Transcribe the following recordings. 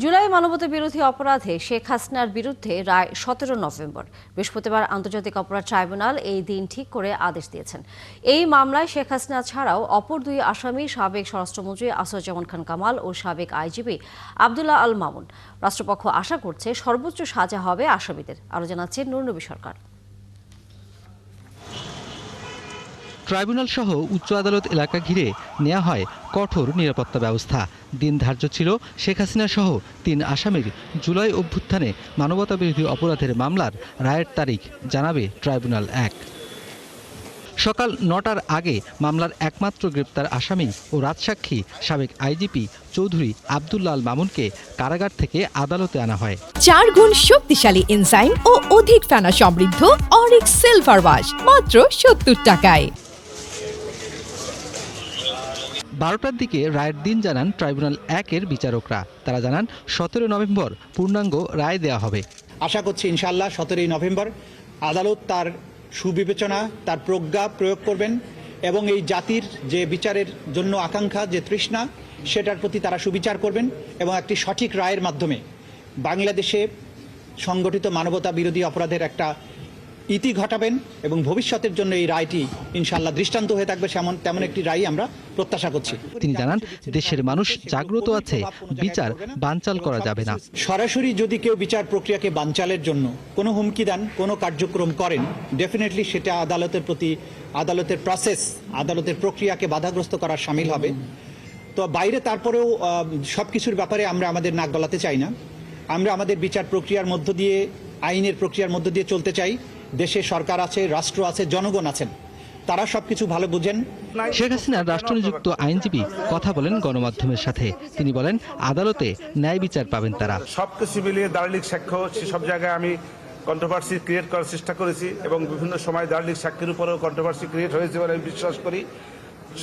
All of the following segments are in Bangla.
জুলাই মানবতা বিরোধী অপরাধে শেখ হাসিনার বিরুদ্ধে রায় 17 নভেম্বর। বৃহস্পতিবার আন্তর্জাতিক অপরাধ ট্রাইব্যুনাল এই দিন ঠিক করে আদেশ দিয়েছেন। এই মামলায় শেখ হাসিনা ছাড়াও অপর দুই আসামি সাবেক স্বরাষ্ট্রমন্ত্রী আসাদুজ্জামান খান কামাল ও সাবেক আইজিপি আব্দুল্লাহ আল মামুন। রাষ্ট্রপক্ষ আশা করছে সর্বোচ্চ সাজা হবে আসামিদের। আরও জানাচ্ছেন নুরনবী সরকার। ট্রাইব্যুনাল সহ উচ্চ আদালত এলাকা ঘিরে নেওয়া হয় কঠোর নিরাপত্তা ব্যবস্থা। দিন ধার্য ছিল শেখ হাসিনা সহ 3 আসামির জুলাই অভ্যুত্থানে মানবতাবিরোধী অপরাধের মামলার রায়ের তারিখ জানাবে ট্রাইব্যুনাল 1। সকাল 9টার আগে মামলার একমাত্র গ্রেপ্তার আসামি ও রাজসাক্ষী সাবেক আইজিপি চৌধুরী আব্দুল্লাহ আল মামুনকে কারাগার থেকে আদালতে আনা হয়। 4 গুণ শক্তিশালী এনজাইম ও অধিক ফেনা সমৃদ্ধ অরিক্স সিলভার ওয়াশ মাত্র 70 টাকায়। 12টার দিকে রায়ের দিন জানান ট্রাইব্যুনাল 1-এর বিচারকরা। তারা জানান 17 নভেম্বর পূর্ণাঙ্গ রায় দেওয়া হবে। আশা করছি ইনশাআল্লাহ 17 নভেম্বর আদালত তার সুবিবেচনা, তার প্রজ্ঞা প্রয়োগ করবেন এবং এই জাতির যে বিচারের জন্য আকাঙ্ক্ষা, যে তৃষ্ণা, সেটার প্রতি তারা সুবিচার করবেন এবং একটি সঠিক রায়ের মাধ্যমে বাংলাদেশে সংগঠিত মানবতা বিরোধী অপরাধের একটা ইতি ঘটাবেন এবং ভবিষ্যতের জন্য এই রায়টি ইনশাআল্লাহ দৃষ্টান্ত হয়ে থাকবে তেমন একটি রায় আমরা প্রত্যাশা করছি। তিনি জানান দেশের মানুষ জাগ্রত আছে, বিচার বানচাল করা যাবে না। সরাসরি যদি কেউ বিচার প্রক্রিয়াকে বানচালের জন্য কোনো হুমকি দেন, কোনো কার্যক্রম করেন, ডেফিনেটলি সেটা আদালতের প্রতি, আদালতের প্রসেস, আদালতের প্রক্রিয়াকে বাধাগ্রস্ত করার শামিল হবে। তো বাইরে তারপরেও সবকিছুর ব্যাপারে আমরা আমাদের নাক গলাতে চাই না। আমরা আমাদের বিচার প্রক্রিয়ার মধ্য দিয়ে, আইনের প্রক্রিয়ার মধ্য দিয়ে চলতে চাই। দেশে সরকার আছে, রাষ্ট্র আছে, জনগণ আছেন, তারা সবকিছু ভালো বুঝেন। শেখ হাসিনার রাষ্ট্রনিযুক্ত আইনজীবী কথা বলেন গণমাধ্যমের সাথে। তিনি বলেন আদালতে ন্যায় বিচার পাবেন তারা। সবকিছু মিলিয়ে দালিলিক সাক্ষ্য, সব জায়গায় আমি কন্ট্রোভার্সি ক্রিয়েট করার চেষ্টা করেছি এবং বিভিন্ন সময় দালিলিক সাক্ষীর উপরেও কন্ট্রোভার্সি ক্রিয়েট হয়েছে বলে আমি বিশ্বাস করি।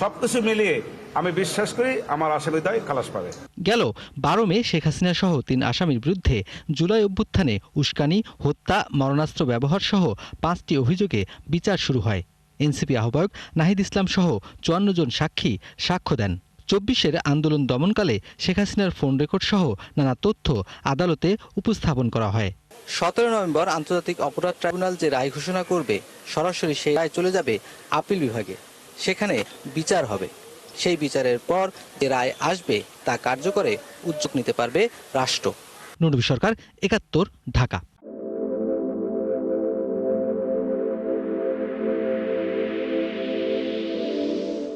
সবকিছু মিলিয়ে আমি বিশ্বাস করি আমার আসামিদ্বয় খালাস পাবে। গেল 12 মে শেখ হাসিনা সহ 3 আসামির বিরুদ্ধে জুলাই অভ্যুত্থানে উস্কানি, হত্যা, মারণাস্ত্র ব্যবহার সহ 5টি অভিযোগে বিচার শুরু হয়। এনসিপি আহ্বায়ক নাহিদ ইসলাম সহ 54 জন সাক্ষী সাক্ষ্য দেন। 24-এর আন্দোলন দমনকালে শেখ হাসিনার ফোন রেকর্ড সহ নানা তথ্য আদালতে উপস্থাপন করা হয়। 17 নভেম্বর আন্তর্জাতিক অপরাধ ট্রাইব্যুনাল যে রায় ঘোষণা করবে, সরাসরি সেই রায় চলে যাবে আপিল বিভাগে। সেখানে বিচার হবে। সেই বিচারের পর যে রায় আসবে তা কার্যকরে উদ্যোগ নিতে পারবে রাষ্ট্র। নুরনবী সরকার, 71, ঢাকা।